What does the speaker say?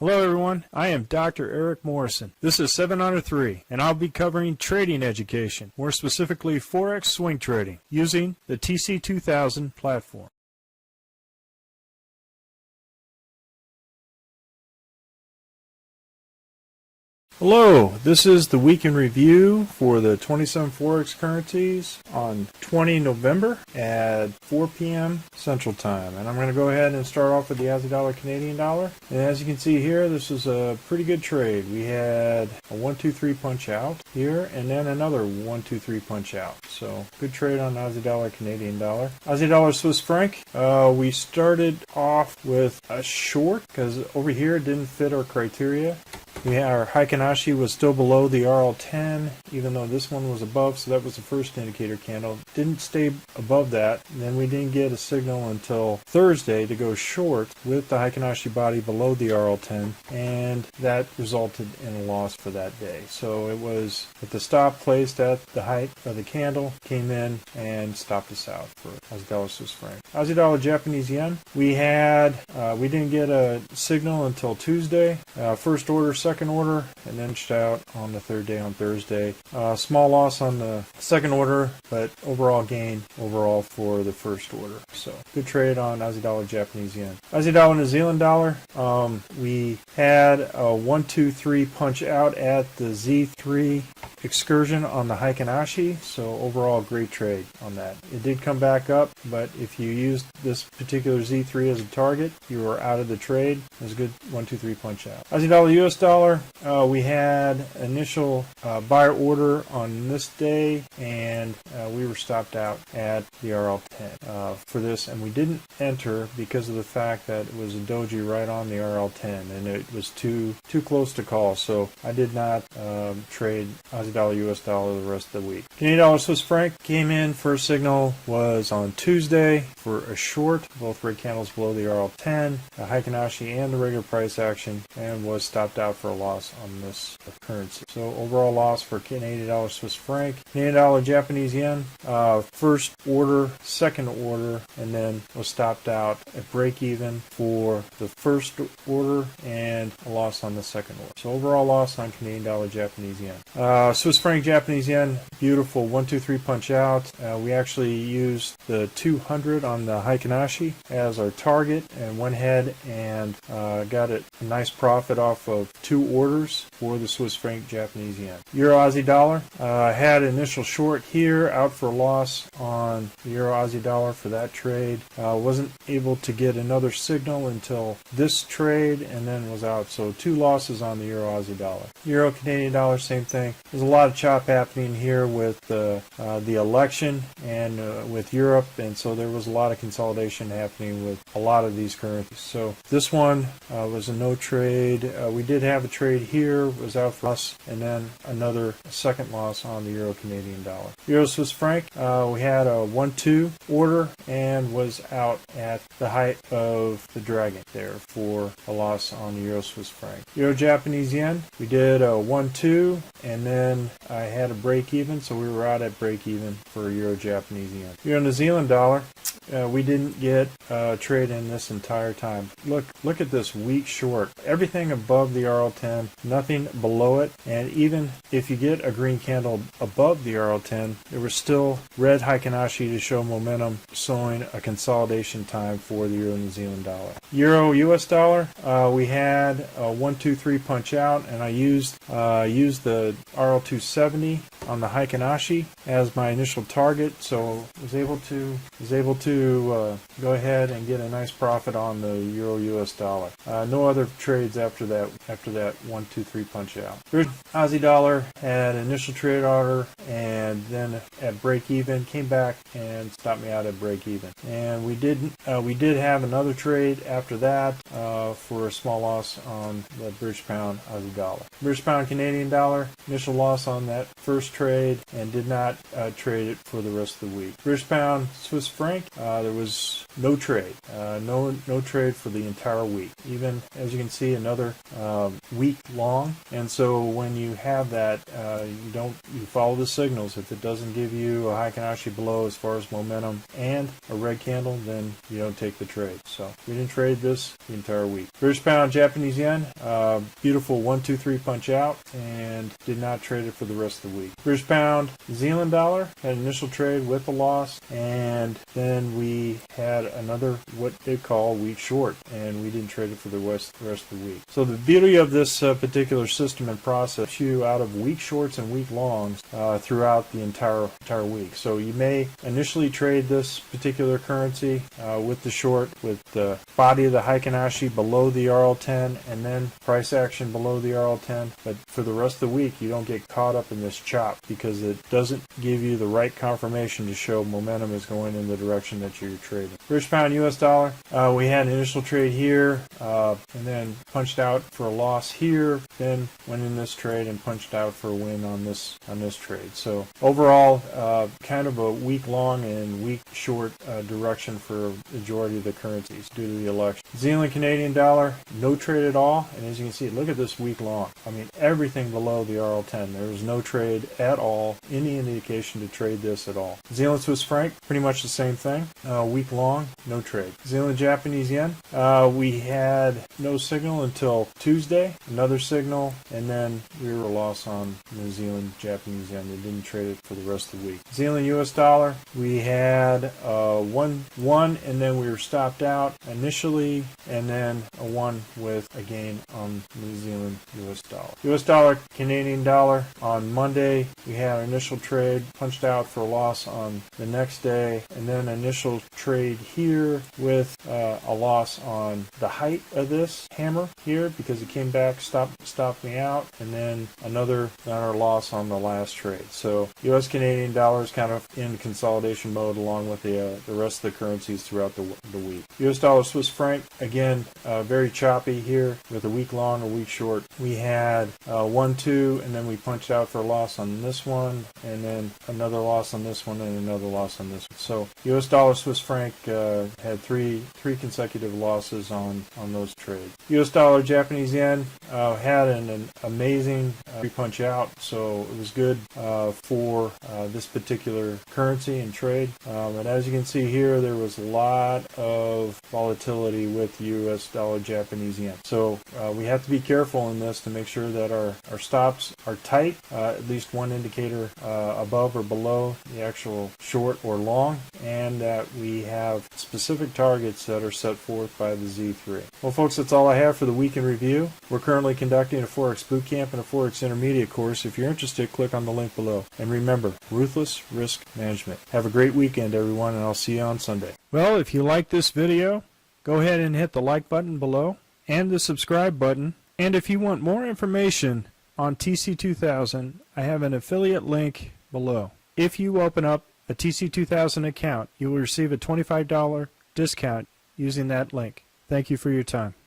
Hello everyone, I am Dr. Eric Morrison. This is 7 Under 3, and I'll be covering trading education, more specifically Forex swing trading, using the TC2000 platform. Hello, this is the week in review for the 27 Forex currencies on 20 November at 4 p.m. Central Time. And I'm going to go ahead and start off with the Aussie dollar, Canadian dollar. And as you can see here, this is a pretty good trade. We had a 1-2-3 punch out here and then another 1-2-3 punch out. So good trade on Aussie dollar, Canadian dollar. Aussie dollar, Swiss franc. We started off with a short because over here it didn't fit our criteria. Our Heikin-Ashi was still below the RL10, even though this one was above, so that was the first indicator candle. Didn't stay above that, and then we didn't get a signal until Thursday to go short with the Heikin-Ashi body below the RL10, and that resulted in a loss for that day. So it was with the stop placed at the height of the candle, came in and stopped us out for Aussie dollar, Swiss franc. Aussie dollar, Japanese yen. We didn't get a signal until Tuesday. First order, second order, and then out on the third day on Thursday. Small loss on the second order, but overall gain overall for the first order. So good trade on Aussie dollar, Japanese yen. Aussie dollar, New Zealand dollar. We had a 1-2-3 punch out at the Z3 excursion on the Heikin-Ashi, so overall great trade on that. It did come back up, but if you used this particular Z3 as a target, you were out of the trade. It was a good 1-2-3 punch out. Aussie dollar, US dollar. We had initial buyer order on this day, and we were stopped out at the RL10 for this, and we didn't enter because of the fact that it was a doji right on the RL10, and it was too close to call. So I did not trade Aussie dollar, US dollar the rest of the week. Canadian dollar, Swiss franc came in. First signal was on Tuesday for a short, both red candles below the RL10, the Heikin-Ashi and the regular price action, and was stopped out for a loss on this currency. So overall loss for Canadian dollar, Swiss franc. Canadian dollar, Japanese yen. First order, second order, and then was stopped out at break even for the first order and a loss on the second order. So overall loss on Canadian dollar, Japanese yen. Swiss franc, Japanese yen. Beautiful 1-2-3 punch out. We actually used the 200 on the Heikin-Ashi as our target and went ahead and got a nice profit off of two orders for the Swiss franc, Japanese yen. Euro Aussie dollar. Had initial short here, out for a loss on the Euro Aussie dollar for that trade. Wasn't able to get another signal until this trade and then was out. So two losses on the Euro Aussie dollar. Euro Canadian dollar, same thing. There's a lot of chop happening here with the election and with Europe, and so there was a lot of consolidation happening with a lot of these currencies. So this one was a no trade. We did have a trade here, was out for us, and then another second loss on the Euro Canadian dollar. Euro Swiss franc, we had a 1-2 order and was out at the height of the dragon there for a loss on the Euro Swiss franc. Euro Japanese yen, we did a 1-2 and then I had a break even, so we were out at break even for Euro Japanese yen. Euro New Zealand dollar, we didn't get a trade in this entire time. Look at this weak short. Everything above the RL10, nothing below it, and even if you get a green candle above the RL10, there was still red Heikin-Ashi to show momentum, showing a consolidation time for the Euro New Zealand dollar. Euro US dollar, we had a 1-2-3 punch out, and I used the RL270 on the Heikin-Ashi as my initial target, so was able to go ahead and get a nice profit on the Euro US dollar. No other trades after that 1-2-3 punch out. Aussie dollar had an initial trade order and then at break even came back and stopped me out at break even. And we did have another trade after that for a small loss on the British pound Aussie dollar. British pound Canadian dollar, initial loss on that first trade and did not trade it for the rest of the week. British pound, Swiss franc, there was no trade. No trade for the entire week. Even, as you can see, another week long. And so when you have that, you follow the signals. If it doesn't give you a Heikin-Ashi below as far as momentum and a red candle, then you don't take the trade. So we didn't trade this the entire week. British pound, Japanese yen, beautiful 1, 2, 3 punch out, and did not trade it for the rest of the week. British pound, New Zealand dollar, had an initial trade with a loss, and then we had another what they call week short, and we didn't trade it for the rest of the week. So the beauty of this particular system and process, you out of week shorts and week longs throughout the entire week. So you may initially trade this particular currency with the short, with the body of the Heikin-Ashi below the RL10, and then price action below the RL10. But for the rest of the week, you don't get caught up in this chop because it doesn't give you the right confirmation to show momentum is going in the direction that you're trading. British pound, US dollar, we had an initial trade here, and then punched out for a loss here, then went in this trade and punched out for a win on this trade. So overall, kind of a week long and week short direction for a majority of the currencies due to the election. New Zealand Canadian dollar, no trade at all, and as you can see, look at this week long. I mean, everything below the RL10. There was no trade at all, any indication to trade this at all. New Zealand Swiss franc, pretty much the same thing. Week long, no trade. New Zealand Japanese yen, we had no signal until Tuesday, another signal, and then we were a loss on New Zealand Japanese yen. They didn't trade it for the rest of the week. New Zealand US dollar, we had one, and then we were stopped out initially, and then a 1 with a gain on New Zealand US dollar. US dollar Canadian dollar, on Monday we had an initial trade, punched out for a loss on the next day, and then initial trade here with a loss on the height of this hammer here because it came back, stopped me out, and then another loss on the last trade. So US Canadian dollar is kind of in consolidation mode along with the rest of the currencies throughout the week. US dollar Swiss franc, again, very choppy here with a week long, a week short. We had 1, 2, and then we punched out for a loss on this one, and then another loss on this one, and another loss on this one. So US dollar Swiss franc had three consecutive losses on those trades. US dollar Japanese yen had an amazing punch out, so it was good for this particular currency and trade. And as you can see here, there was a lot of volatility with US dollar Japanese yen. So we have to be careful in this to make sure that our stops are tight, at least one indicator above or below the actual short or long, and that we have specific targets that are set forth by the Z3. Well, folks, that's all I have for the week in review. We're currently conducting a Forex bootcamp and a Forex intermediate course. If you're interested, click on the link below. And remember, ruthless risk management. Have a great weekend, everyone, and I'll see you on Sunday. Well, if you like this video, go ahead and hit the like button below and the subscribe button. And if you want more information on TC2000, I have an affiliate link below. If you open up a TC2000 account, you will receive a $25 discount using that link. Thank you for your time.